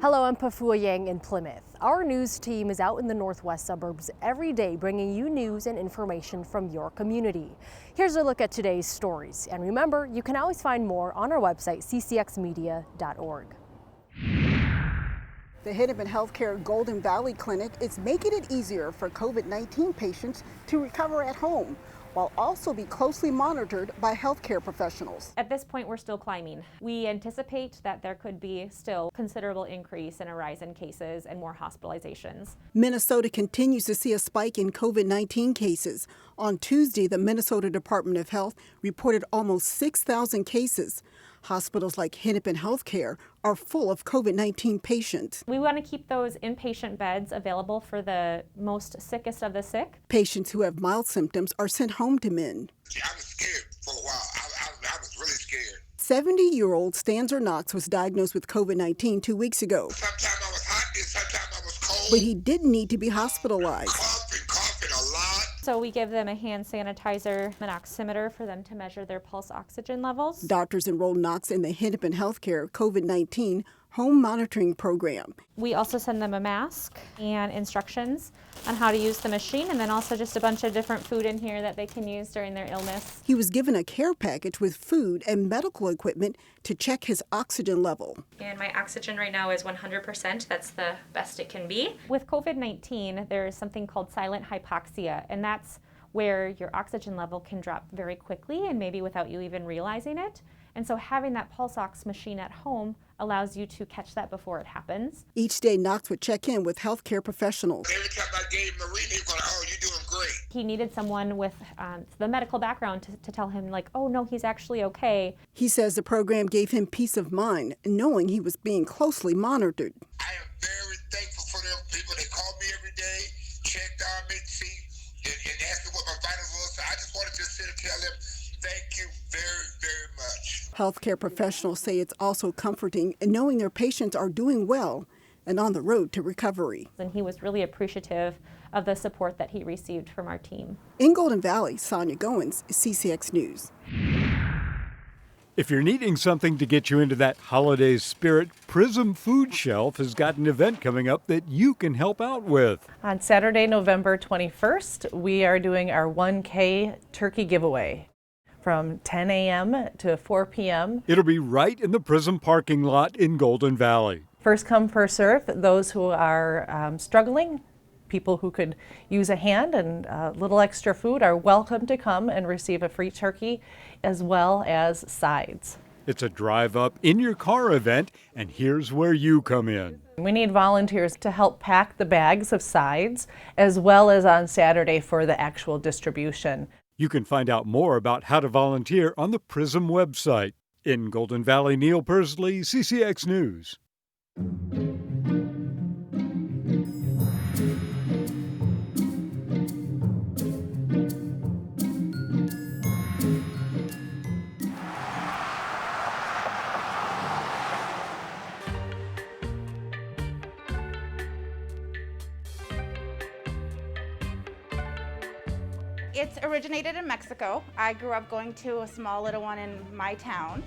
Hello, I'm Pafua Yang in Plymouth. Our news team is out in the northwest suburbs every day bringing you news and information from your community. Here's a look at today's stories. And remember, you can always find more on our website, ccxmedia.org. The Hennepin Healthcare Golden Valley Clinic is making it easier for COVID-19 patients to recover at home, while also be closely monitored by healthcare professionals. At this point, we're still climbing. We anticipate that there could be still considerable increase in a rise in cases and more hospitalizations. Minnesota continues to see a spike in COVID-19 cases. On Tuesday, the Minnesota Department of Health reported almost 6,000 cases. Hospitals like Hennepin Healthcare are full of COVID-19 patients. We want to keep those inpatient beds available for the most sickest of the sick. Patients who have mild symptoms are sent home to mend. I was scared for a while. I was really scared. 70-year-old Stanzer Knox was diagnosed with COVID-19 2 weeks ago. Sometimes I was hot and sometimes I was cold. But he didn't need to be hospitalized. Coughing a lot. So we give them a hand sanitizer, an oximeter for them to measure their pulse oxygen levels. Doctors enrolled Knox in the Hennepin Healthcare COVID-19 home monitoring program. We also send them a mask and instructions on how to use the machine, and then also just a bunch of different food in here that they can use during their illness. He was given a care package with food and medical equipment to check his oxygen level. And my oxygen right now is 100%. That's the best it can be. With COVID-19, there is something called silent hypoxia, and that's where your oxygen level can drop very quickly and maybe without you even realizing it. And so having that pulse ox machine at home allows you to catch that before it happens. Each day, Knox would check in with healthcare professionals. Every time I gave him a reading, he was going, "Oh, you're doing great." He needed someone with the medical background to tell him, like, oh, no, he's actually okay. He says the program gave him peace of mind, knowing he was being closely monitored. I am very thankful for them people. They call me every day, checked on me, and asked me what my vitals were. So I just wanted to sit and tell them, thank you very, very much. Healthcare professionals say it's also comforting in knowing their patients are doing well and on the road to recovery. And he was really appreciative of the support that he received from our team. In Golden Valley, Sonia Goins, CCX News. If you're needing something to get you into that holiday spirit, PRISIM Food Shelf has got an event coming up that you can help out with. On Saturday, November 21st, we are doing our 1K turkey giveaway from 10 a.m. to 4 p.m. It'll be right in the PRISIM parking lot in Golden Valley. First come, first serve. Those who are struggling, people who could use a hand and a little extra food are welcome to come and receive a free turkey as well as sides. It's a drive-up in your car event, and here's where you come in. We need volunteers to help pack the bags of sides as well as on Saturday for the actual distribution. You can find out more about how to volunteer on the PRISIM website. In Golden Valley, Neil Persley, CCX News. It's originated in Mexico. I grew up going to a small little one in my town.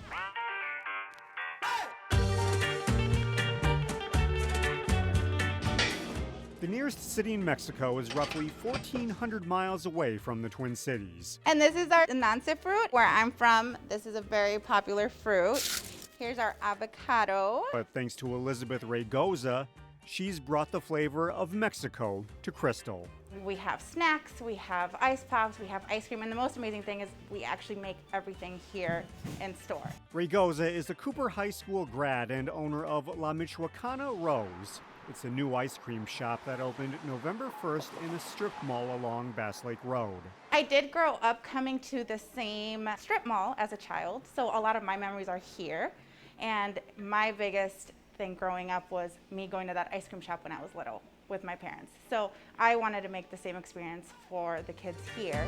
The nearest city in Mexico is roughly 1,400 miles away from the Twin Cities. And this is our Nance fruit. Where I'm from, this is a very popular fruit. Here's our avocado. But thanks to Elizabeth Raygoza, she's brought the flavor of Mexico to Crystal. We have snacks, we have ice pops, we have ice cream, and the most amazing thing is we actually make everything here in store. Raygoza is a Cooper High School grad and owner of La Michoacana Rose. It's a new ice cream shop that opened November 1st in a strip mall along Bass Lake Road. I did grow up coming to the same strip mall as a child, so a lot of my memories are here. And my biggest thing growing up was me going to that ice cream shop when I was little with my parents. So I wanted to make the same experience for the kids here.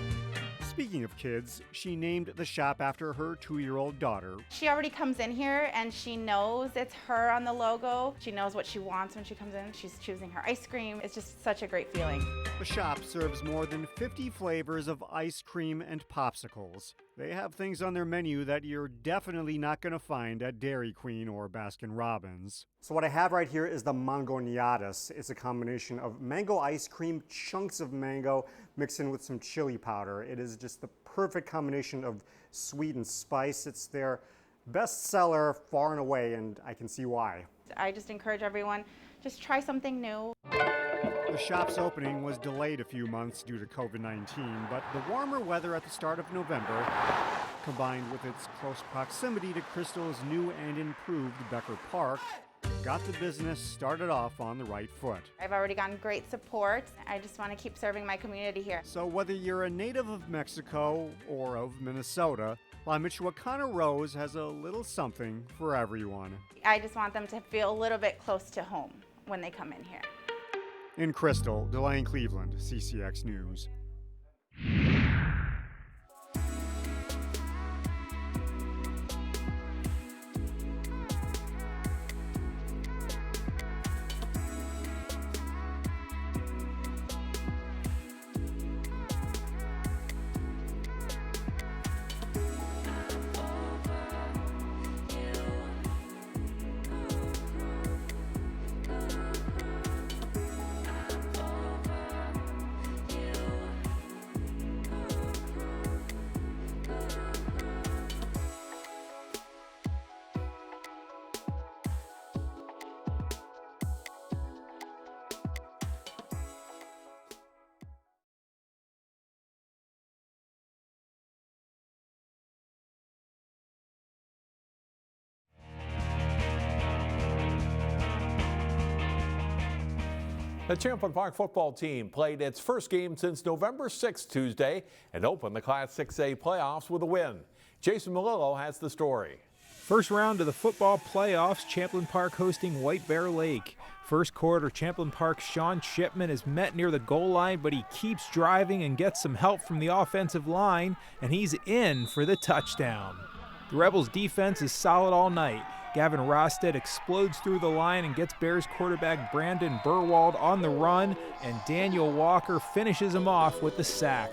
Speaking of kids, she named the shop after her 2-year-old daughter. She already comes in here and she knows it's her on the logo. She knows what she wants when she comes in. She's choosing her ice cream. It's just such a great feeling. The shop serves more than 50 flavors of ice cream and popsicles. They have things on their menu that you're definitely not going to find at Dairy Queen or Baskin-Robbins. So what I have right here is the mangoniatas. It's a combination of mango ice cream, chunks of mango, mixed in with some chili powder. It is just the perfect combination of sweet and spice. It's their best seller far and away, and I can see why. I just encourage everyone, just try something new. The shop's opening was delayed a few months due to COVID-19, but the warmer weather at the start of November, combined with its close proximity to Crystal's new and improved Becker Park, got the business started off on the right foot. I've already gotten great support. I just want to keep serving my community here. So whether you're a native of Mexico or of Minnesota, La Michoacana Rose has a little something for everyone. I just want them to feel a little bit close to home when they come in here. In Crystal, Delane Cleveland, CCX News. The Champlain Park football team played its first game since November 6th Tuesday and opened the Class 6A playoffs with a win. Jason Melillo has the story. First round of the football playoffs, Champlain Park hosting White Bear Lake. First quarter, Champlain Park's Sean Shipman is met near the goal line, but he keeps driving and gets some help from the offensive line, and he's in for the touchdown. The Rebels' defense is solid all night. Gavin Rosted explodes through the line and gets Bears quarterback Brandon Burwald on the run, and Daniel Walker finishes him off with the sack.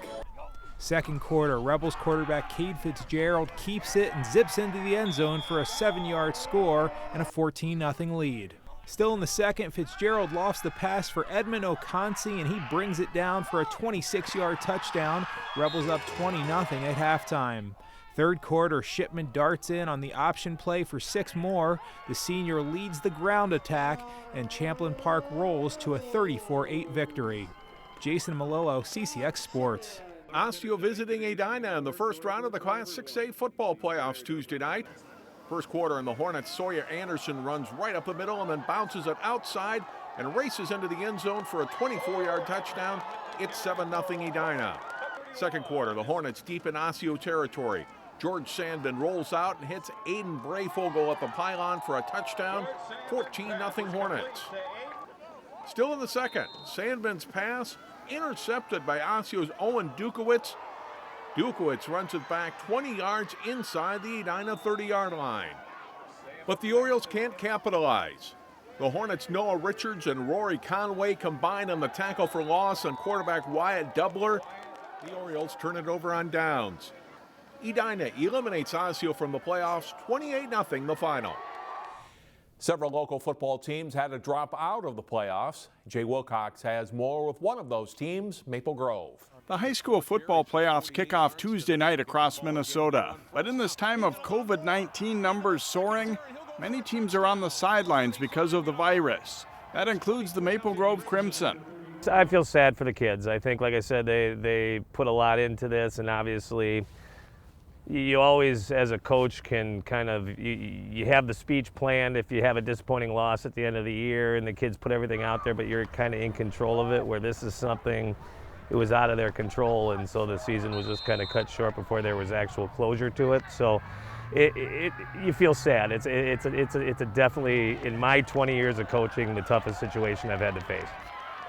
Second quarter, Rebels quarterback Cade Fitzgerald keeps it and zips into the end zone for a 7-yard score and a 14-0 lead. Still in the second, Fitzgerald lofts the pass for Edmund Oconsi, and he brings it down for a 26-yard touchdown. Rebels up 20-0 at halftime. Third quarter, Shipman darts in on the option play for 6 more. The senior leads the ground attack, and Champlain Park rolls to a 34-8 victory. Jason Melillo, CCX Sports. Osseo visiting Edina in the first round of the Class 6A football playoffs Tuesday night. First quarter, and the Hornets' Sawyer Anderson runs right up the middle and then bounces it outside and races into the end zone for a 24-yard touchdown. It's 7-0 Edina. Second quarter, the Hornets deep in Osseo territory. George Sandman rolls out and hits Aiden Brayfogle at the pylon for a touchdown, 14-0 Hornets. Still in the second, Sandman's pass intercepted by Osseo's Owen Dukowitz. Dukowitz runs it back 20 yards inside the Edina 30-yard line. But the Orioles can't capitalize. The Hornets' Noah Richards and Rory Conway combine on the tackle for loss on quarterback Wyatt Doubler. The Orioles turn it over on downs. Edina eliminates Osseo from the playoffs, 28-0 the final. Several local football teams had to drop out of the playoffs. Jay Wilcox has more with one of those teams, Maple Grove. The high school football playoffs kick off Tuesday night across Minnesota. But in this time of COVID-19 numbers soaring, many teams are on the sidelines because of the virus. That includes the Maple Grove Crimson. I feel sad for the kids. I think, like I said, they put a lot into this, and obviously you always, as a coach, can kind of, you have the speech planned if you have a disappointing loss at the end of the year and the kids put everything out there, but you're kind of in control of it, where this is something, it was out of their control, and so the season was just kind of cut short before there was actual closure to it. So you feel sad. It's a definitely, in my 20 years of coaching, the toughest situation I've had to face.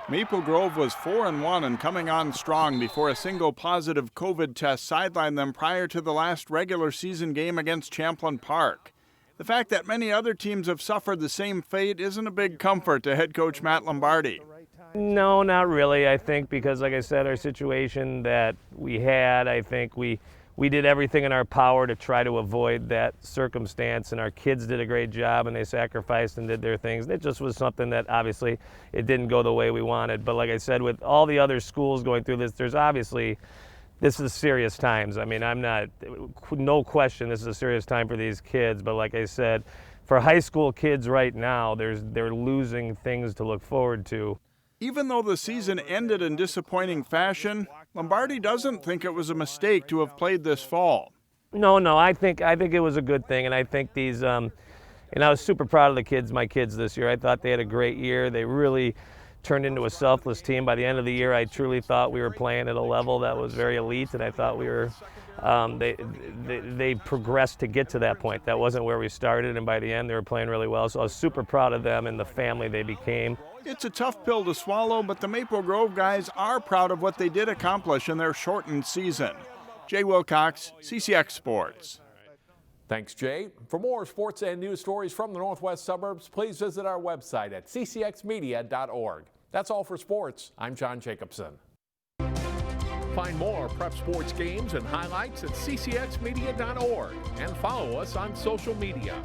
Maple Grove was 4-1 and coming on strong before a single positive COVID test sidelined them prior to the last regular season game against Champlain Park. The fact that many other teams have suffered the same fate isn't a big comfort to head coach Matt Lombardi. No, not really. I think because, like I said, our situation that we had, I think we did everything in our power to try to avoid that circumstance, and our kids did a great job, and they sacrificed and did their things. It just was something that obviously it didn't go the way we wanted. But like I said, with all the other schools going through this, this is serious times. I mean, no question this is a serious time for these kids. But like I said, for high school kids right now, they're losing things to look forward to. Even though the season ended in disappointing fashion, Lombardi doesn't think it was a mistake to have played this fall. No, I think it was a good thing, and I think these, and I was super proud of my kids this year. I thought they had a great year. They really turned into a selfless team. By the end of the year, I truly thought we were playing at a level that was very elite, and I thought we were. They progressed to get to that point. That wasn't where we started, and by the end, they were playing really well. So I was super proud of them and the family they became. It's a tough pill to swallow, but the Maple Grove guys are proud of what they did accomplish in their shortened season. Jay Wilcox, CCX Sports. Thanks, Jay. For more sports and news stories from the Northwest suburbs, please visit our website at ccxmedia.org. That's all for sports. I'm John Jacobson. Find more prep sports games and highlights at ccxmedia.org and follow us on social media.